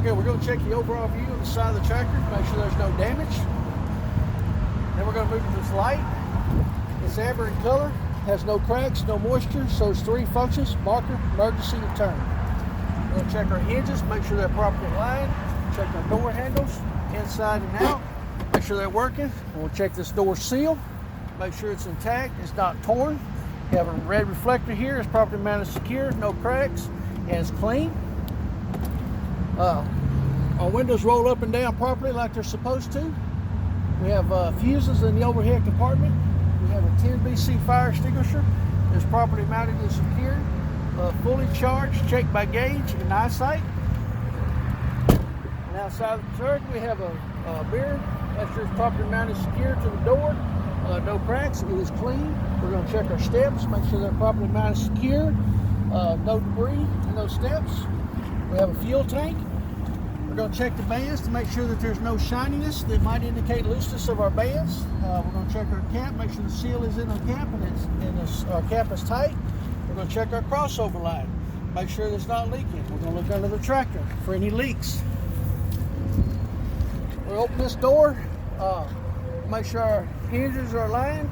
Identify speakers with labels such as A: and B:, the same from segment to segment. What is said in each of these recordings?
A: Okay, we're going to check the overall view of the side of the tractor, make sure there's no damage. Then we're going to move to this light. It's amber in color, has no cracks, no moisture, so there's 3 functions: marker, emergency, and turn. We're going to check our hinges, make sure they're properly aligned. Check our door handles, inside and out, make sure they're working. We'll check this door seal, make sure it's intact, it's not torn. We have a red reflector here, it's properly mounted secure, no cracks, and it's clean. Our windows roll up and down properly like they're supposed to. We have fuses in the overhead compartment. We have a 10 BC fire extinguisher. It's properly mounted and secured. Fully charged, checked by gauge and eyesight. And outside of the truck, we have a mirror. Make sure it's properly mounted and secured to the door. No cracks, it is clean. We're going to check our steps, make sure they're properly mounted and secure. No debris in those steps. We have a fuel tank. We're going to check the bands to make sure that there's no shininess that might indicate looseness of our bands. We're going to check our cap, make sure the seal is in the cap and our cap is tight. We're going to check our crossover line, make sure that it's not leaking. We're going to look under the tractor for any leaks. We'll open this door, make sure our hinges are aligned,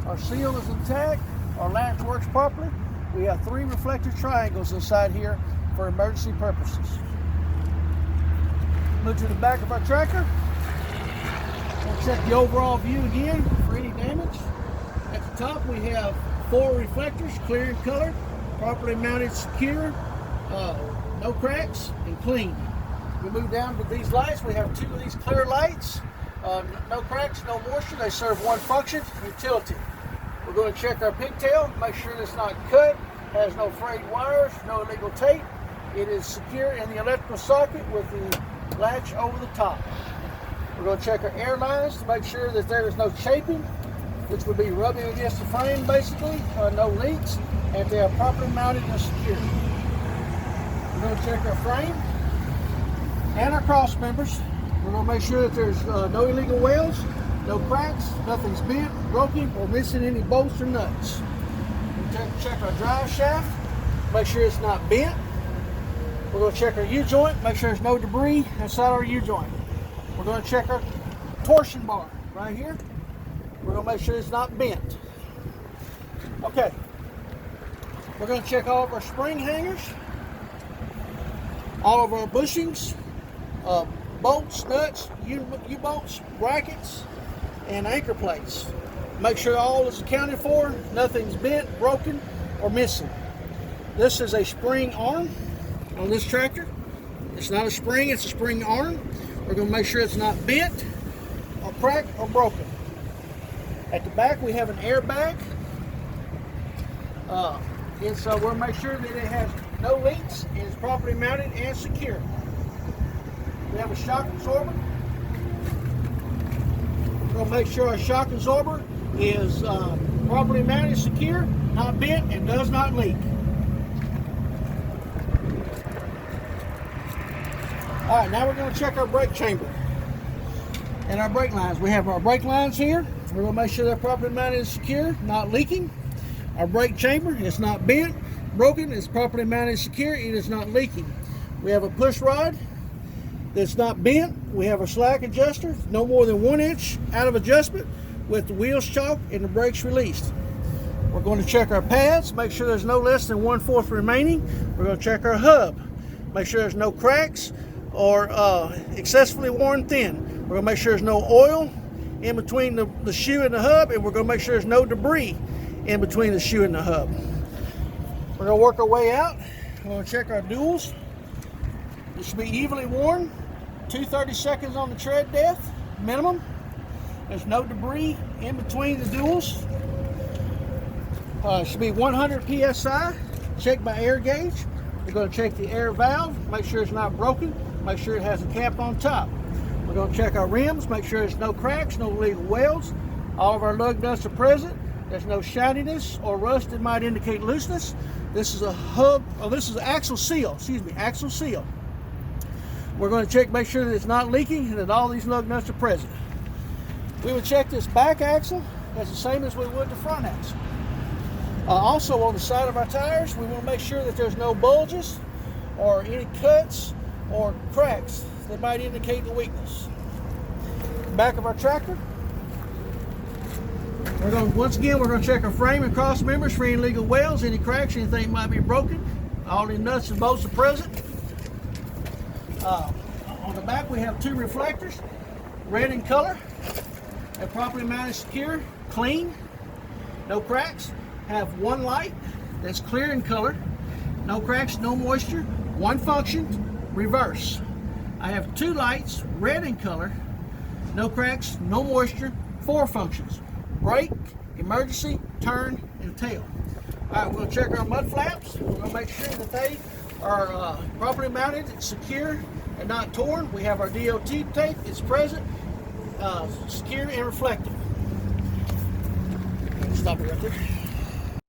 A: our seal is intact, our latch works properly. We have 3 reflective triangles inside here for emergency purposes. Move to the back of our tractor. We'll check the overall view again for any damage. At the top we have 4 reflectors, clear in color, properly mounted, secure, no cracks, and clean. We move down to these lights. We have 2 of these clear lights, no cracks, no moisture. They serve one function: utility. We're going to check our pigtail, make sure it's not cut, has no frayed wires, no illegal tape. It is secure in the electrical socket with the latch over the top. We're going to check our air lines to make sure that there is no chafing, which would be rubbing against the frame basically, no leaks, and they are properly mounted and secured. We're going to check our frame and our cross members. We're going to make sure that there's no illegal welds, no cracks, nothing's bent, broken, or missing any bolts or nuts. We're going to check our drive shaft, make sure it's not bent. We're going to check our U-joint, make sure there's no debris inside our U-joint. We're going to check our torsion bar right here. We're going to make sure it's not bent. Okay. We're going to check all of our spring hangers, all of our bushings, bolts, nuts, U-bolts, brackets, and anchor plates. Make sure all is accounted for, nothing's bent, broken, or missing. This is a spring arm on this tractor. It's not a spring, it's a spring arm. We're going to make sure it's not bent or cracked or broken. At the back we have an airbag. And so we'll make sure that it has no leaks and is properly mounted and secure. We have a shock absorber. We're going to make sure our shock absorber is properly mounted, secure, not bent, and does not leak. All right, now we're going to check our brake chamber and our brake lines. We have our brake lines here. We're going to make sure they're properly mounted and secure, not leaking. Our brake chamber is not bent, broken, it's properly mounted and secure, it is not leaking. We have a push rod that's not bent. We have a slack adjuster, no more than 1 inch out of adjustment, with the wheels chalked and the brakes released. We're going to check our pads, make sure there's no less than 1/4 remaining. We're going to check our hub, make sure there's no cracks or excessively worn thin. We're going to make sure there's no oil in between the shoe and the hub, and we're going to make sure there's no debris in between the shoe and the hub. We're going to work our way out. We're going to check our duals. It should be evenly worn, 2 seconds on the tread depth minimum. There's no debris in between the duals. It should be 100 psi, checked by air gauge. We're going to check the air valve, make sure it's not broken, make sure it has a cap on top. We're going to check our rims, make sure there's no cracks, no illegal welds. All of our lug nuts are present. There's no shininess or rust that might indicate looseness. This is a axle seal, axle seal. We're going to check, make sure that it's not leaking and that all these lug nuts are present. We would check this back axle as the same as we would the front axle. Also on the side of our tires, we want to make sure that there's no bulges or any cuts or cracks that might indicate the weakness. Back of our tractor. Once again, we're going to check our frame and cross members for any legal welds, any cracks, anything might be broken. All the nuts and bolts are present. On the back, we have 2 reflectors, red in color. They're properly mounted, secure, clean, no cracks. Have 1 light that's clear in color, no cracks, no moisture. 1 function, reverse. I have 2 lights, red in color, no cracks, no moisture. 4 functions: brake, emergency, turn, and tail. All right, we'll check our mud flaps. We're going to make sure that they are properly mounted, secure, and not torn. We have our DOT tape. It's present, secure, and reflective. Stop it right there.